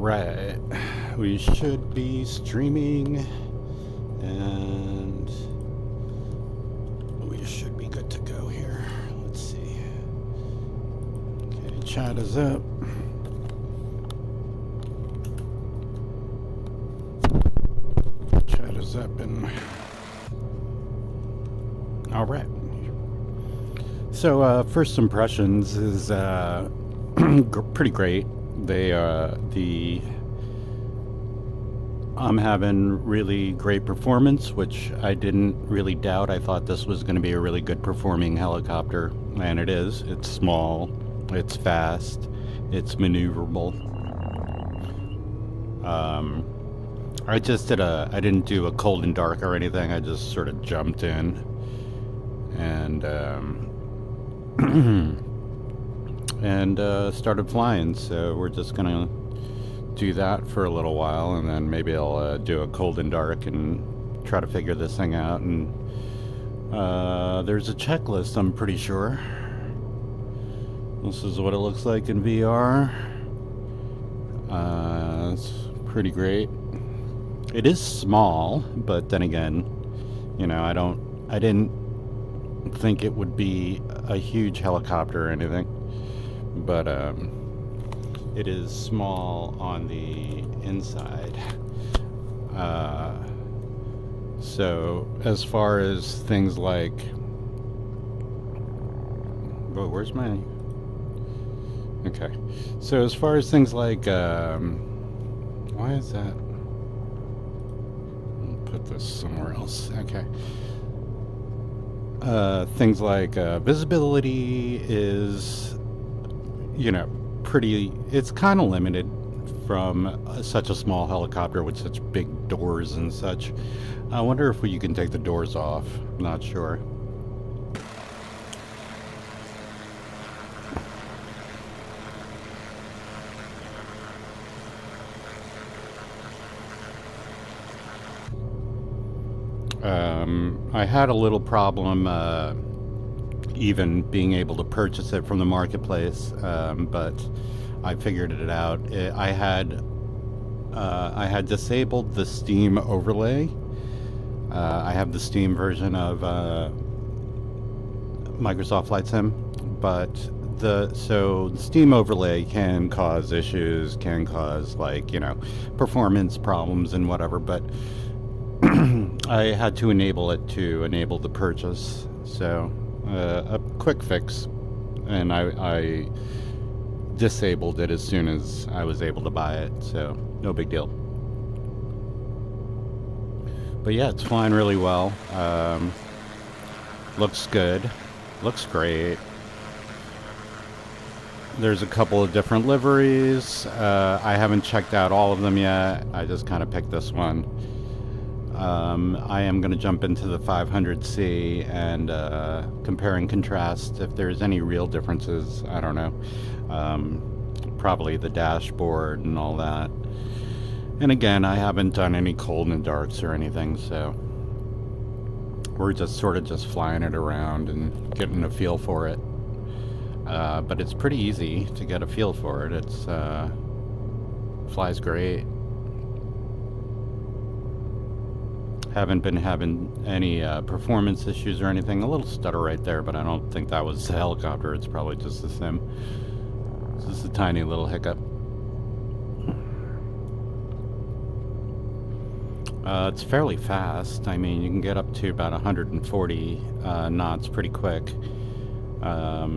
Alright, we should be streaming and we should be good to go here. Let's see. Okay, chat is up. Chat is up and alright. So first impressions is pretty great. I'm having really great performance, which I didn't really doubt. I thought this was going to be a really good performing helicopter, and it is. It's small, it's fast, it's maneuverable. I didn't do a cold and dark or anything. I just sort of jumped in and started flying. So we're just gonna do that for a little while, and then maybe I'll do a cold and dark and try to figure this thing out. And there's a checklist, I'm pretty sure. This is what it looks like in VR. It's pretty great. It is small, but then again, you know, I didn't think it would be a huge helicopter or anything, but it is small on the inside. So as far as things like, oh, where's my, okay. So as far as things like, why is that? I'll put this somewhere else. Okay. Things like visibility is, you know, it's kind of limited from such a small helicopter with such big doors and such. I wonder if you can take the doors off. Not sure. I had a little problem even being able to purchase it from the marketplace, but I figured it out. I had disabled the Steam overlay. I have the Steam version of Microsoft Flight Sim, but the Steam overlay can cause issues, can cause, like, you know, performance problems and whatever, but I had to enable it to enable the purchase. So a quick fix, and I disabled it as soon as I was able to buy it, so no big deal. But yeah, it's flying really well. Looks good, looks great. There's a couple of different liveries. I haven't checked out all of them yet. I just kind of picked this one. I am going to jump into the 500C and compare and contrast if there's any real differences. I don't know. Probably the dashboard and all that. And again, I haven't done any cold and darks or anything, so we're just sort of just flying it around and getting a feel for it. But it's pretty easy to get a feel for it. It's flies great. Haven't been having any performance issues or anything. A little stutter right there, but I don't think that was the helicopter. It's probably just the sim. It's just a tiny little hiccup. It's fairly fast. I mean, you can get up to about 140 knots pretty quick. I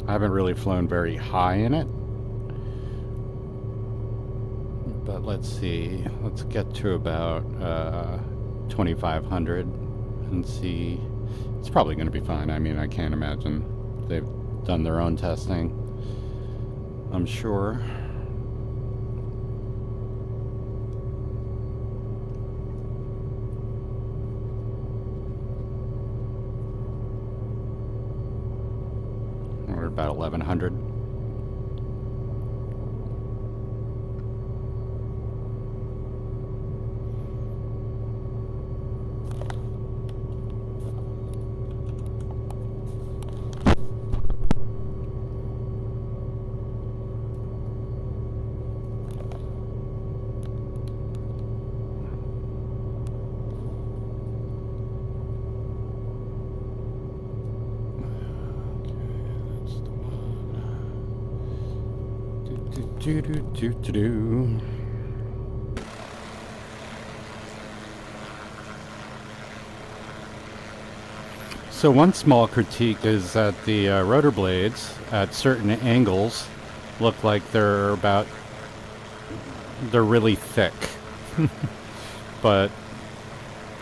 haven't really flown very high in it. But let's see, let's get to about 2,500 and see. It's probably going to be fine. I mean, I can't imagine. They've done their own testing, I'm sure. We're about 1,100. Do do do do do. So one small critique is that the rotor blades at certain angles look like they're really thick. But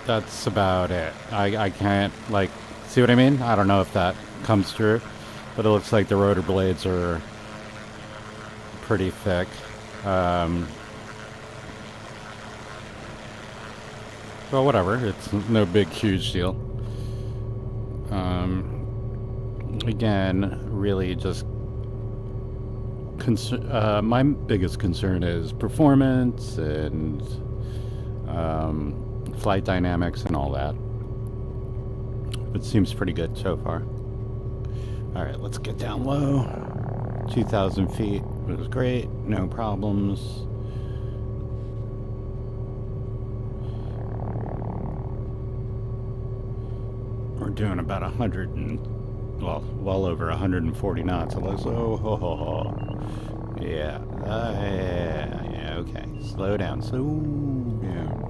that's about it. I can't, like, see what I mean? I don't know if that comes through, but it looks like the rotor blades are pretty thick. Well, whatever. It's no big, huge deal. Again, really just my biggest concern is performance and flight dynamics and all that. It seems pretty good so far. Alright, let's get down low. 2,000 feet. It was great. No problems. We're doing about 100 and, well over 140 knots. It looks, yeah, yeah, okay. Slow down, slow down.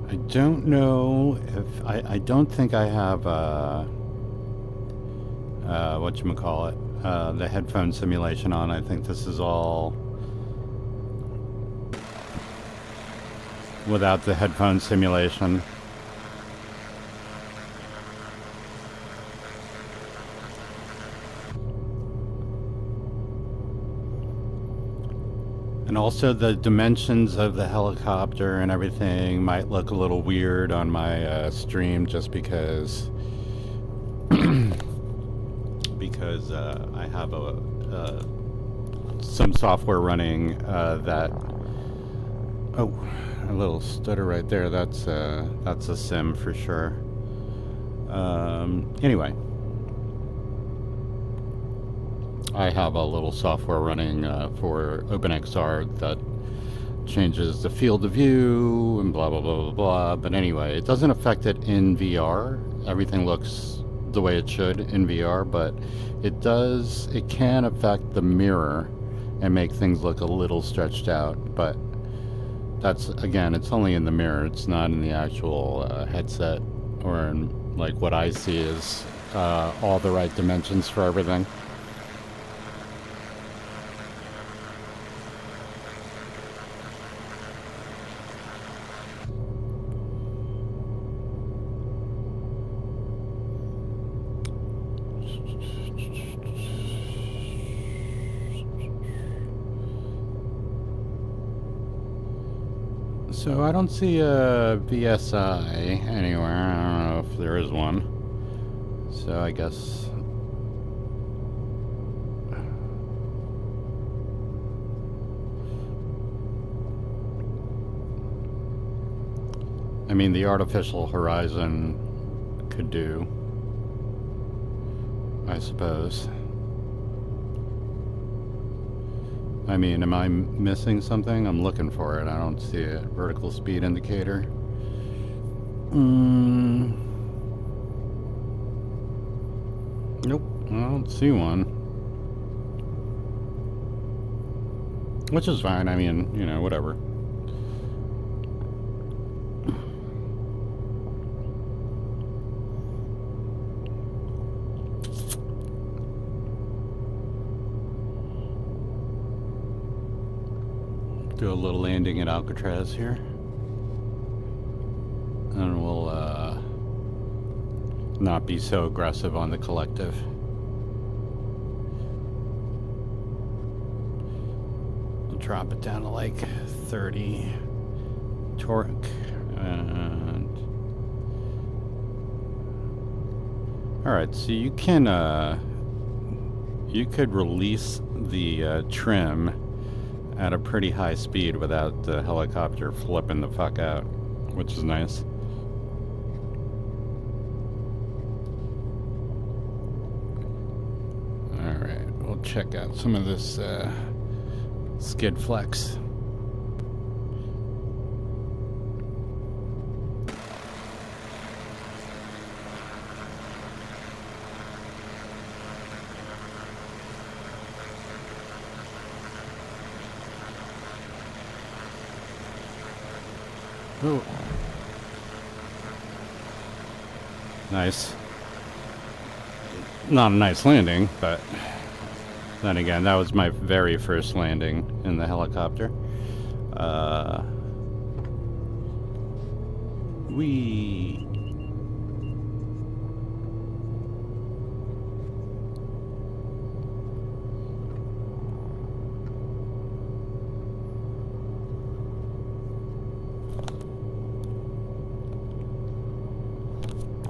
I don't know if I don't think I have whatchamacallit, the headphone simulation on. I think this is all without the headphone simulation. And also the dimensions of the helicopter and everything might look a little weird on my stream just because I have some software running that, oh, a little stutter right there. That's a sim for sure. Anyway, I have a little software running for OpenXR that changes the field of view and blah, blah, blah, blah, blah. But anyway, it doesn't affect it in VR. Everything looks the way it should in VR, but it can affect the mirror and make things look a little stretched out. But that's, again, it's only in the mirror. It's not in the actual headset, or in, like, what I see is all the right dimensions for everything. So I don't see a VSI anywhere. I don't know if there is one. So I guess... I mean, the artificial horizon could do, I suppose. I mean, am I missing something? I'm looking for it. I don't see it. Vertical speed indicator. Nope, I don't see one. Which is fine. I mean, you know, whatever. Do a little landing at Alcatraz here, and we'll not be so aggressive on the collective. We'll drop it down to like 30 torque, and all right. So you can you could release the trim at a pretty high speed without the helicopter flipping the fuck out, which is nice. check out some of this skid flex. Ooh. Nice. Not a nice landing, but then again, that was my very first landing in the helicopter. Whee!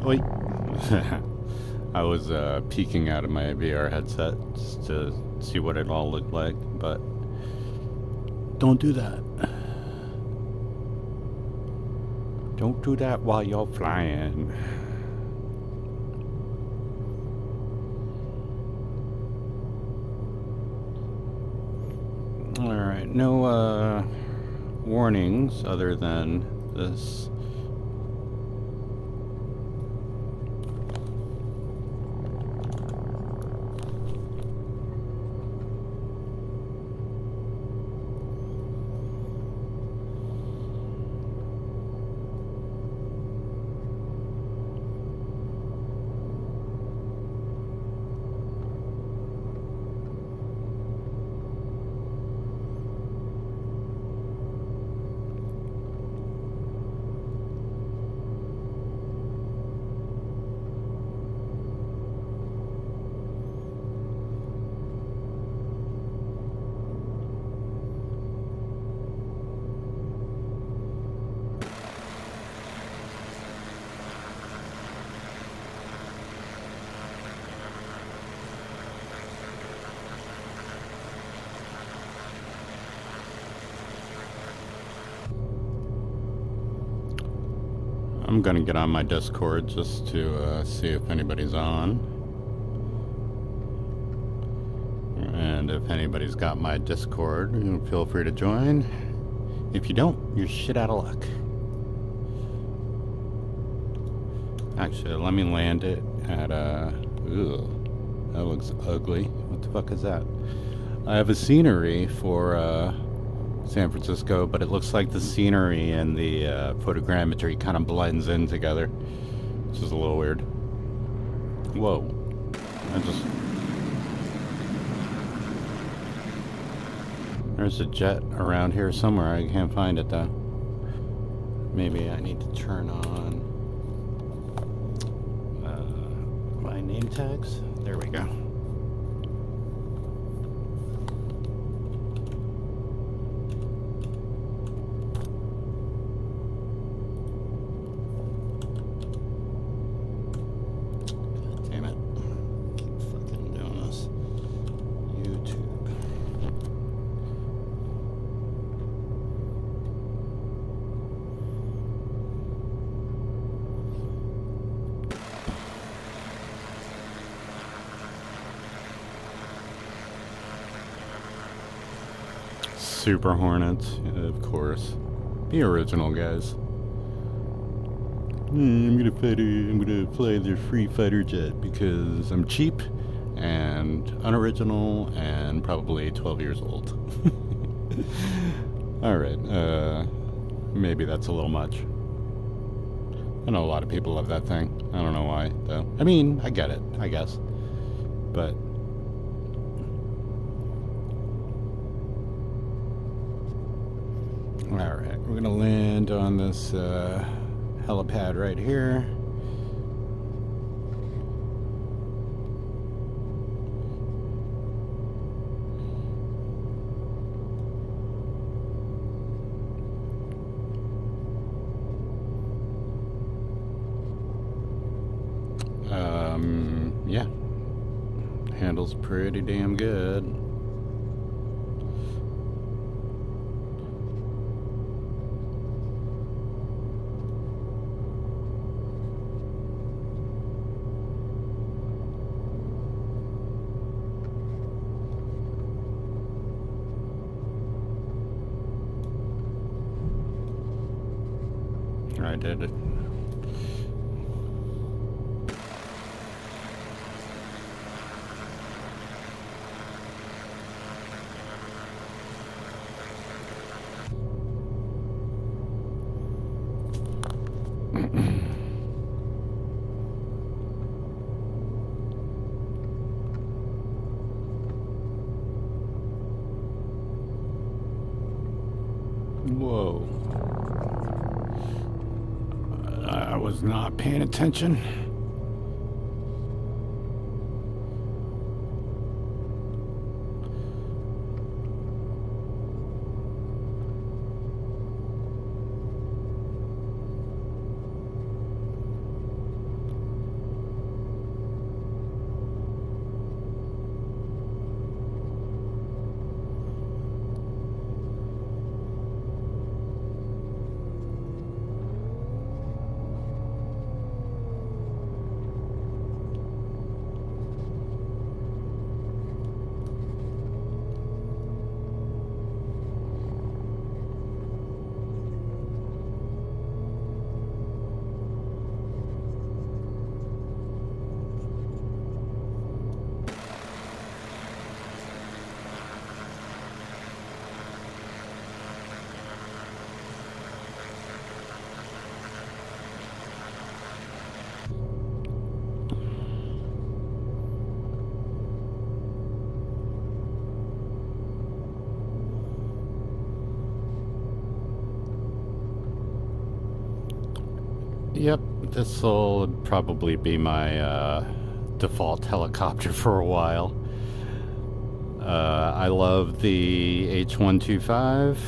Wait. I was peeking out of my VR headset just to see what it all looked like, but don't do that. Don't do that while you're flying. Alright, no warnings other than this. I'm gonna get on my Discord just to see if anybody's on. And if anybody's got my Discord, feel free to join. If you don't, you're shit out of luck. Actually, let me land it at ooh, that looks ugly. What the fuck is that? I have a scenery for San Francisco, but it looks like the scenery and the photogrammetry kind of blends in together, which is a little weird. Whoa. There's a jet around here somewhere. I can't find it though. Maybe I need to turn on my name tags. There we go. Super Hornets, of course. Be original, guys. I'm gonna fly the free fighter jet because I'm cheap and unoriginal and probably 12 years old. Alright, maybe that's a little much. I know a lot of people love that thing. I don't know why, though. I mean, I get it, I guess. But alright, we're gonna land on this helipad right here. Yeah. Handles pretty damn good. I did it. Whoa. I was not paying attention. Yep, this will probably be my default helicopter for a while. I love the H125.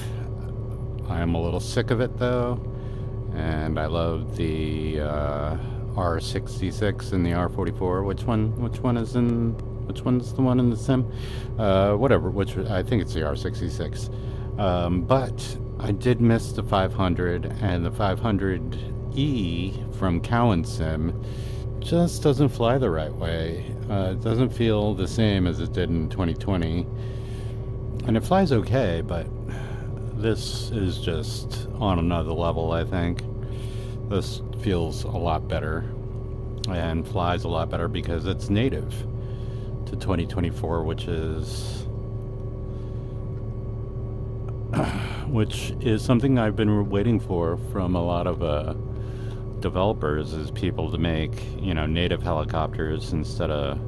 I'm a little sick of it though, and I love the R66 and the R44. Which one's the one in the sim? Whatever. Which I think it's the R66. But I did miss the 500, and the 500E from Cowan Sim just doesn't fly the right way. It doesn't feel the same as it did in 2020, and it flies okay, but this is just on another level. I think this feels a lot better and flies a lot better because it's native to 2024, which is something I've been waiting for from a lot of developers, is people to make, native helicopters instead of,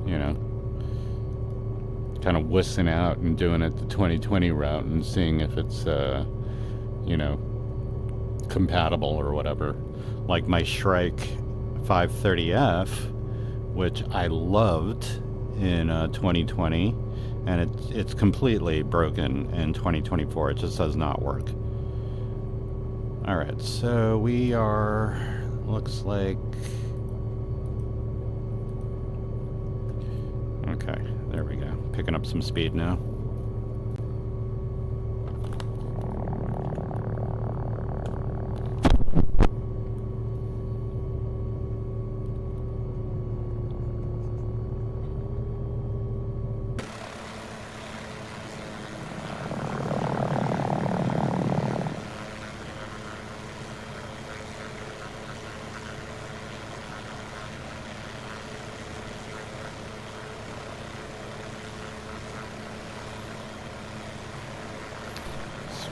kind of whistling out and doing it the 2020 route and seeing if it's, compatible or whatever. Like my Shrike 530F, which I loved in 2020, and it's completely broken in 2024. It just does not work. Alright, so we are, looks like, okay, there we go, picking up some speed now.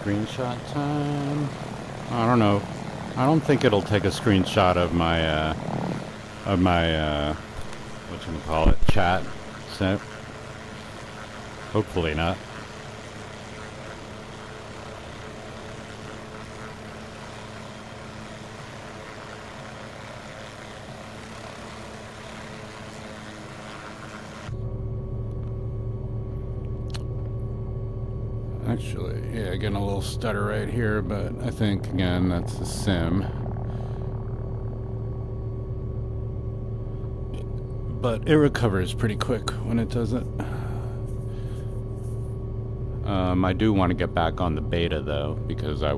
Screenshot time. I don't know. I don't think it'll take a screenshot of my whatchamacallit, chat. So hopefully not. Actually, yeah, getting a little stutter right here, but I think, again, that's the sim. But it recovers pretty quick when it does it. I do want to get back on the beta, though, because I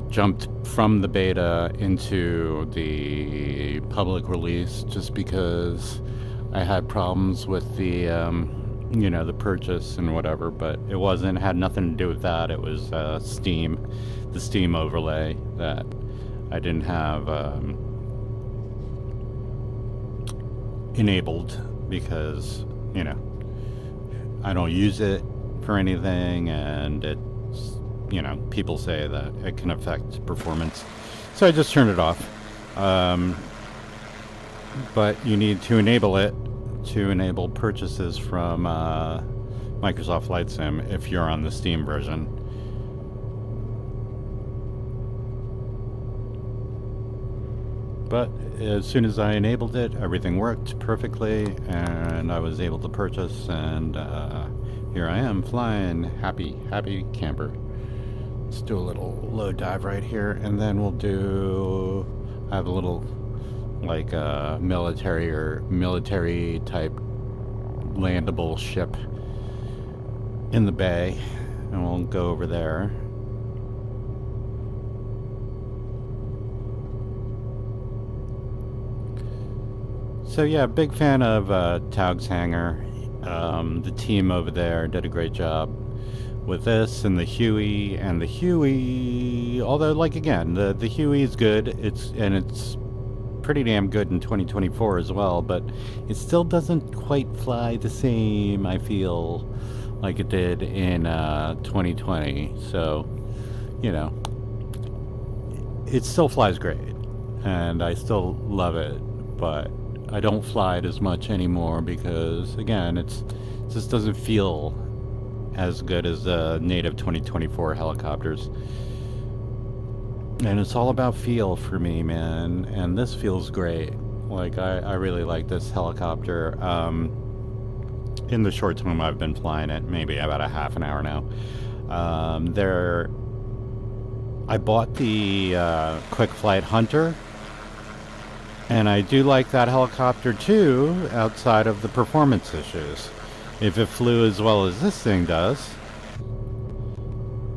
jumped from the beta into the public release just because I had problems with the you know, the purchase and whatever, but it wasn't, had nothing to do with that. It was Steam, the Steam overlay that I didn't have enabled because, you know, I don't use it for anything, and it's, you know, people say that it can affect performance. So I just turned it off. But you need to enable it to enable purchases from Microsoft Flight Sim if you're on the Steam version. But as soon as I enabled it, everything worked perfectly, and I was able to purchase, and here I am flying, happy camper. Let's do a little low dive right here, and then we'll do, I have a little like a military type landable ship in the bay, and we'll go over there. So yeah, big fan of Toags hangar. The team over there did a great job with this, and the Huey, although, like, again, the Huey is good, it's pretty damn good in 2024 as well, but it still doesn't quite fly the same, I feel, like it did in 2020. So, you know, it still flies great, and I still love it, but I don't fly it as much anymore because, again, it just doesn't feel as good as the native 2024 helicopters. And it's all about feel for me, man. And this feels great. Like, I really like this helicopter. In the short time I've been flying it, maybe about a half an hour now. I bought the Quick Flight Hunter. And I do like that helicopter too, outside of the performance issues. If it flew as well as this thing does,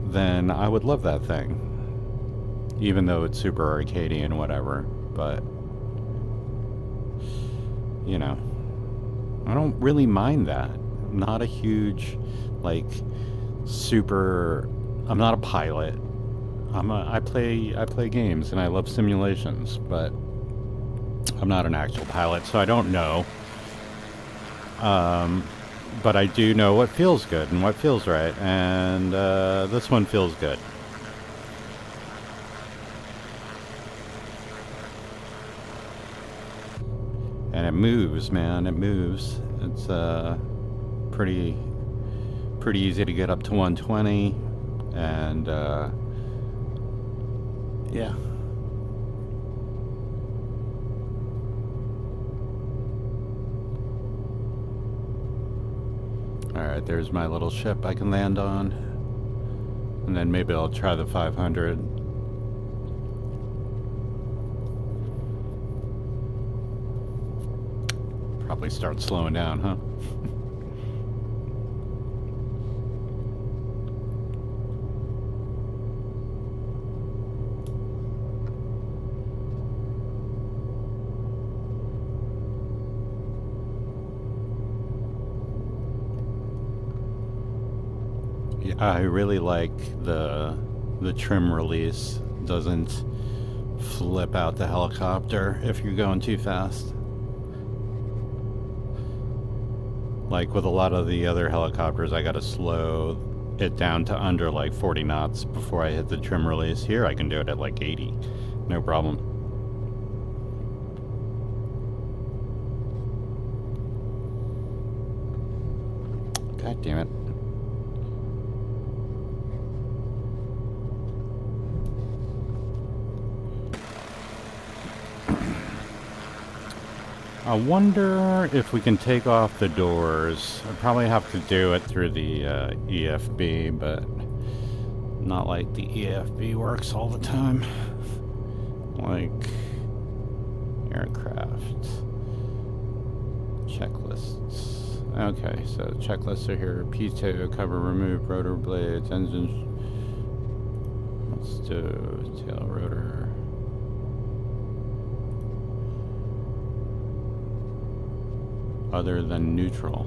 then I would love that thing. Even though it's super arcadey and whatever, but, you know, I don't really mind that. I'm not a huge, like, super, I'm not a pilot. I play games and I love simulations, but I'm not an actual pilot, so I don't know. But I do know what feels good and what feels right, and this one feels good. And it moves, man. It moves. It's pretty easy to get up to 120, and yeah. Alright, there's my little ship I can land on. And then maybe I'll try the 500. Probably start slowing down, huh? Yeah, I really like the trim release. Doesn't flip out the helicopter if you're going too fast. Like with a lot of the other helicopters, I gotta slow it down to under like 40 knots before I hit the trim release. Here I can do it at like 80, no problem. God damn it. I wonder if we can take off the doors. I probably have to do it through the EFB, but not like the EFB works all the time. Like aircraft checklists. Okay, so checklists are here. P2, cover, remove, rotor blades, engines. Let's do tail rotor. Other than neutral.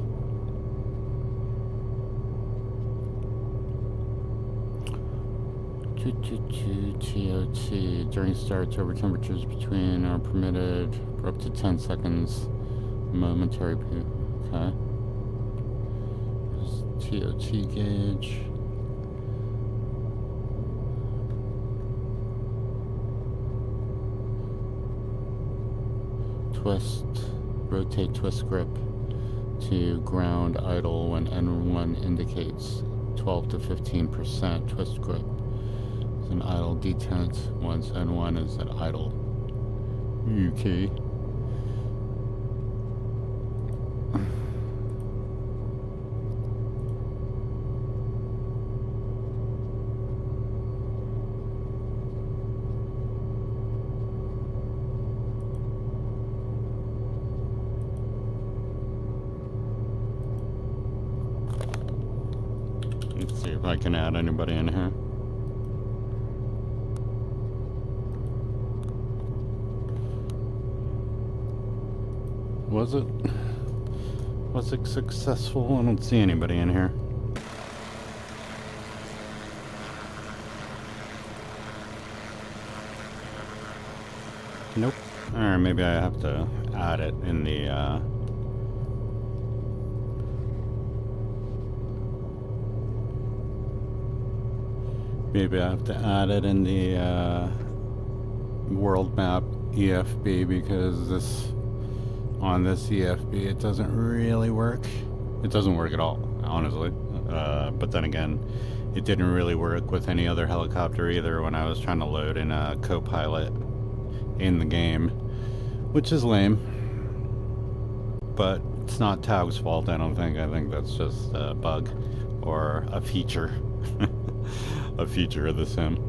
TOT. During start, turbo temperatures between are permitted for up to 10 seconds. Momentary. Okay. TOT gauge. Twist. Rotate twist grip to ground idle when N1 indicates 12 to 15% twist grip. It's an idle detent once N1 is at idle. Okay. Let's see if I can add anybody in here. Was it successful? I don't see anybody in here. Nope. Alright, maybe I have to add it in the maybe I have to add it in the world map EFB, because this on this EFB it doesn't really work. It doesn't work at all, honestly. But then again, it didn't really work with any other helicopter either when I was trying to load in a co-pilot in the game, which is lame. But it's not Toags' fault, I don't think. I think that's just a bug or a feature. A feature of the sim.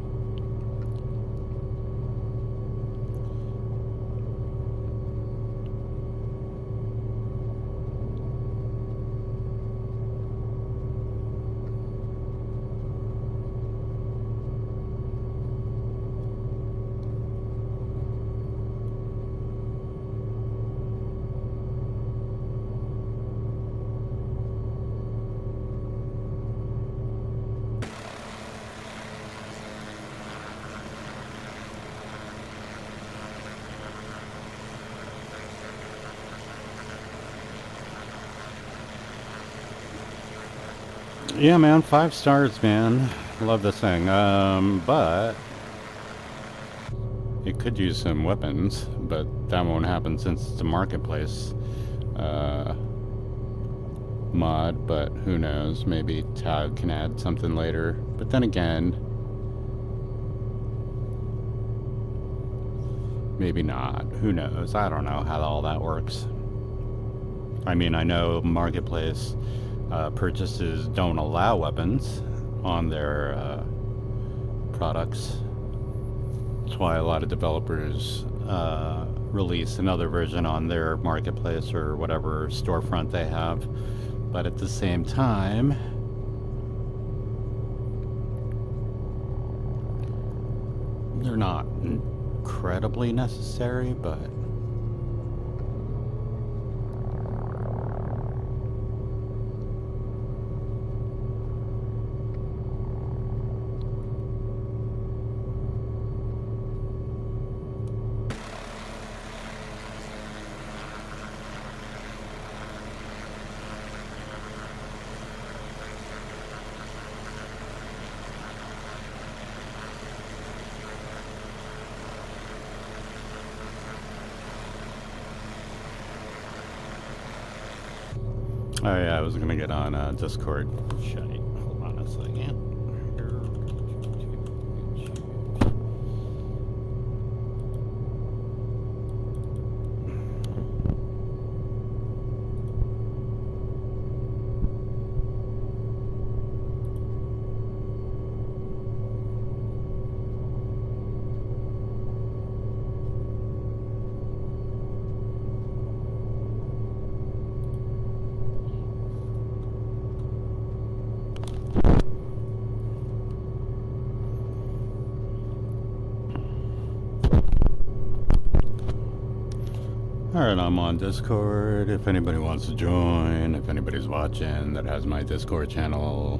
Yeah, man, 5 stars, man. Love this thing. But it could use some weapons, but that won't happen since it's a marketplace mod. But who knows? Maybe Tag can add something later. But then again, maybe not. Who knows? I don't know how all that works. I mean, I know marketplace purchases don't allow weapons on their products. That's why a lot of developers release another version on their marketplace or whatever storefront they have. But at the same time, they're not incredibly necessary, but oh yeah, I was gonna get on Discord. Shite. Hold on a second. Alright, I'm on Discord. If anybody wants to join, if anybody's watching that has my Discord channel,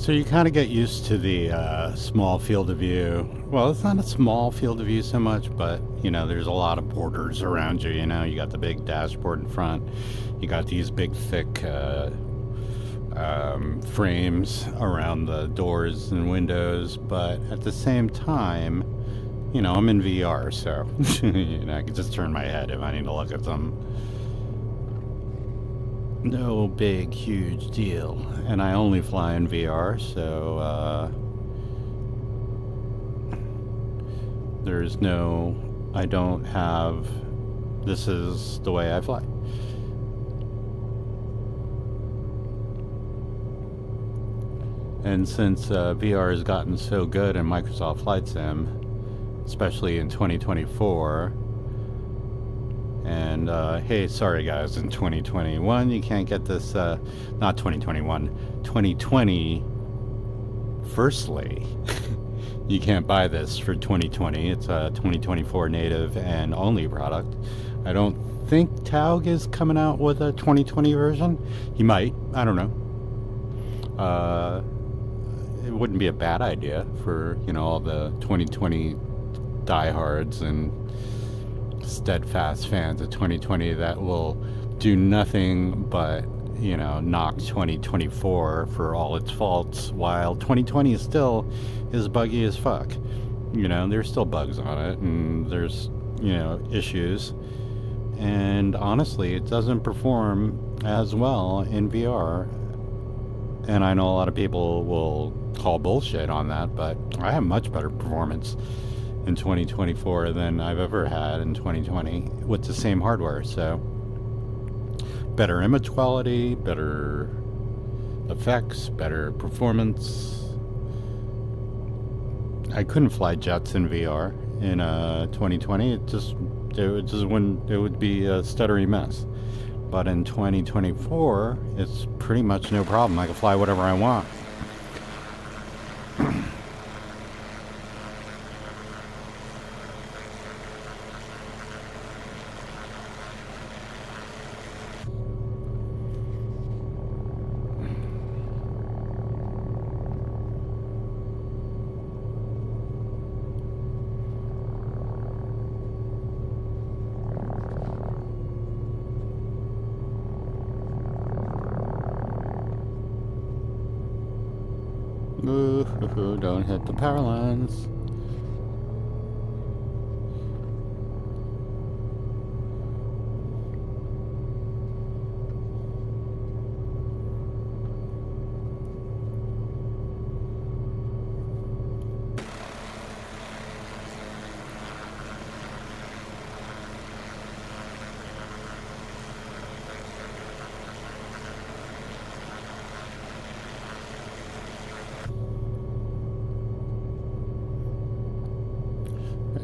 So you kind of get used to the small field of view. Well, it's not a small field of view so much, but you know, there's a lot of borders around you. You know, you got the big dashboard in front. You got these big, thick frames around the doors and windows. But at the same time, you know, I'm in VR, so you know, I can just turn my head if I need to look at them. No big, huge deal. And I only fly in VR, so there's no, I don't have, this is the way I fly. And since VR has gotten so good in Microsoft Flight Sim, especially in 2024, and hey, sorry guys, in 2021 you can't get this, not 2021, 2020, firstly, you can't buy this for 2020. It's a 2024 native and only product. I don't think Toag is coming out with a 2020 version. He might, I don't know. It wouldn't be a bad idea for, you know, all the 2020 diehards and steadfast fans of 2020 that will do nothing but, you know, knock 2024 for all its faults, while 2020 still is buggy as fuck. You know, there's still bugs on it, and there's, you know, issues, and honestly it doesn't perform as well in VR. And I know a lot of people will call bullshit on that, but I have much better performance in 2024 than I've ever had in 2020 with the same hardware. So better image quality, better effects, better performance. I couldn't fly jets in VR in 2020. It would be a stuttery mess. But in 2024, it's pretty much no problem. I can fly whatever I want. Ooh, don't hit the power lines.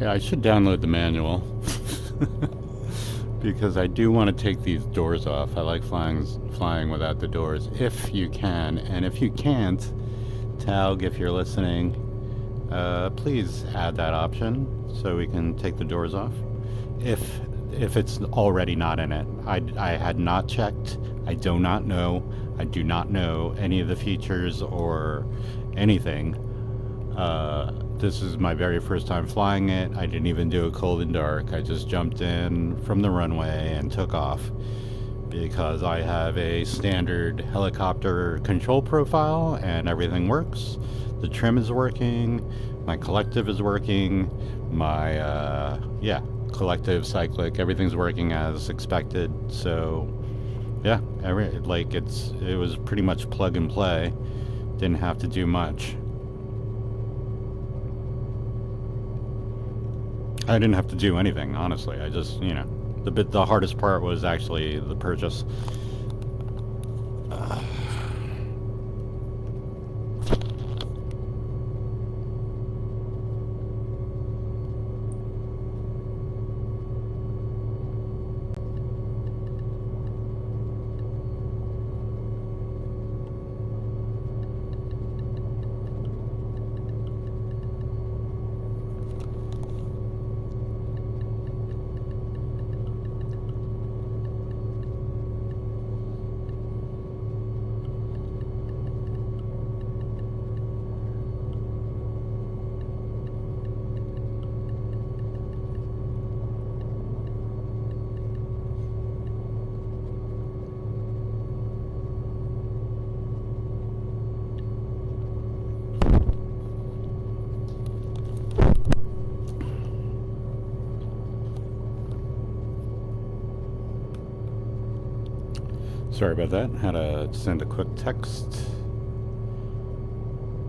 Yeah, I should download the manual because I do want to take these doors off. I like flying without the doors if you can, and if you can't, Taug, if you're listening, please add that option so we can take the doors off. If it's already not in it, I had not checked. I do not know. I do not know any of the features or anything. This is my very first time flying it. I didn't even do a cold and dark. I just jumped in from the runway and took off because I have a standard helicopter control profile and everything works. The trim is working, my collective is working, my collective, cyclic, everything's working as expected. So yeah, it was pretty much plug and play. Didn't have to do much. I didn't have to do anything, honestly. I just, you know, the hardest part was actually the purchase. Sorry about that. Had to send a quick text.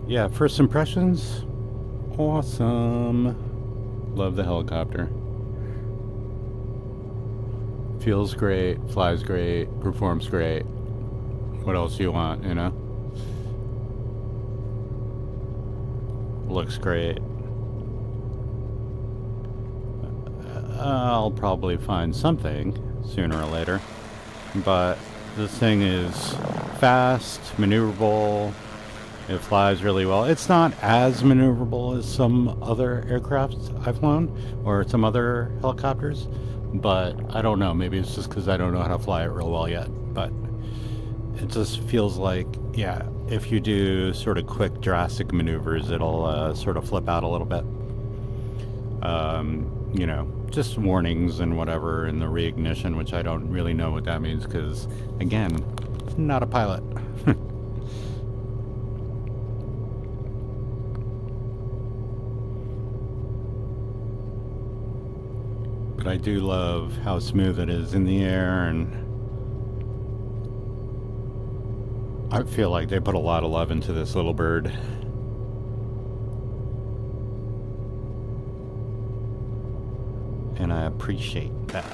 Yeah, first impressions. Awesome. Love the helicopter. Feels great, flies great, performs great. What else do you want, you know? Looks great. I'll probably find something sooner or later. But this thing is fast, maneuverable. It flies really well. It's not as maneuverable as some other aircraft I've flown, or some other helicopters, but I don't know. Maybe it's just because I don't know how to fly it real well yet. But it just feels like, yeah, if you do sort of quick, drastic maneuvers, it'll sort of flip out a little bit. You know, just warnings and whatever, and the reignition, which I don't really know what that means because, again, not a pilot. But I do love how smooth it is in the air, and I feel like they put a lot of love into this little bird. And I appreciate that.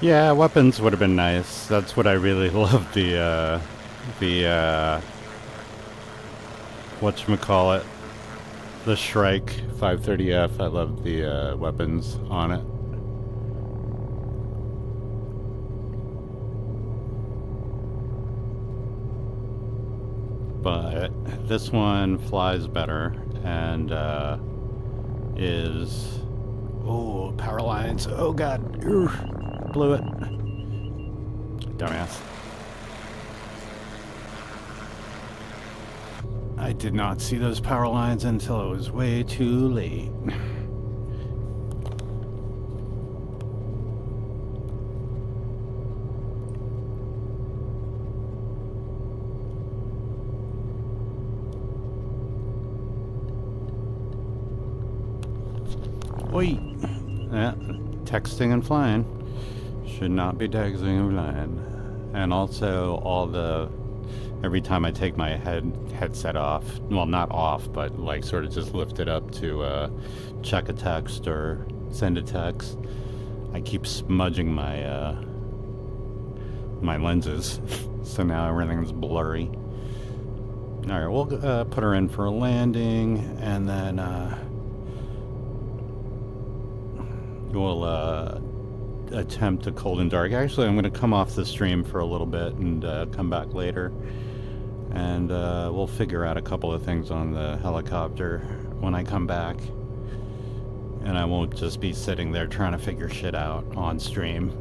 Yeah, weapons would have been nice. That's what I really love, the whatchamacallit, the Shrike 530F. I love the weapons on it. But this one flies better and is... Oh, power lines. Oh god. Ooh. Blew it. Dumbass. I did not see those power lines until it was way too late. Oi! Yeah, texting and flying. Should not be texting and flying. And also every time I take my headset off, well, not off, but like sort of just lift it up to check a text or send a text, I keep smudging my my lenses. So now everything's blurry. Alright, we'll put her in for a landing, and then we'll attempt a cold and dark. Actually, I'm going to come off the stream for a little bit and come back later, and we'll figure out a couple of things on the helicopter when I come back, and I won't just be sitting there trying to figure shit out on stream.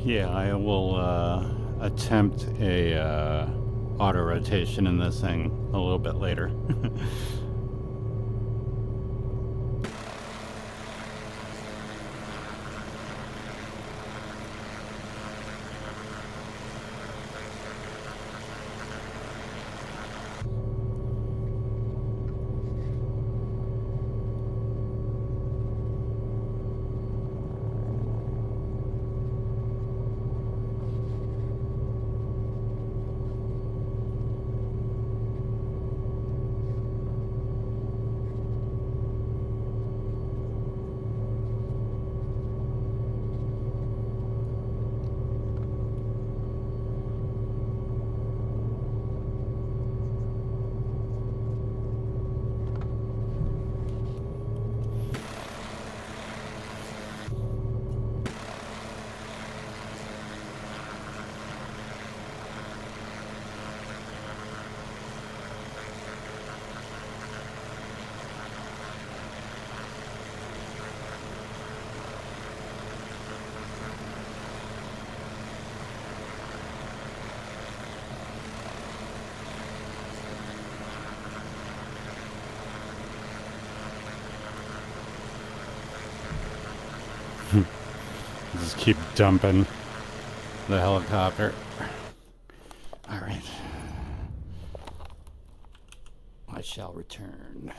Yeah, I will attempt a auto rotation in this thing a little bit later. Just keep dumping the helicopter. All right. I shall return.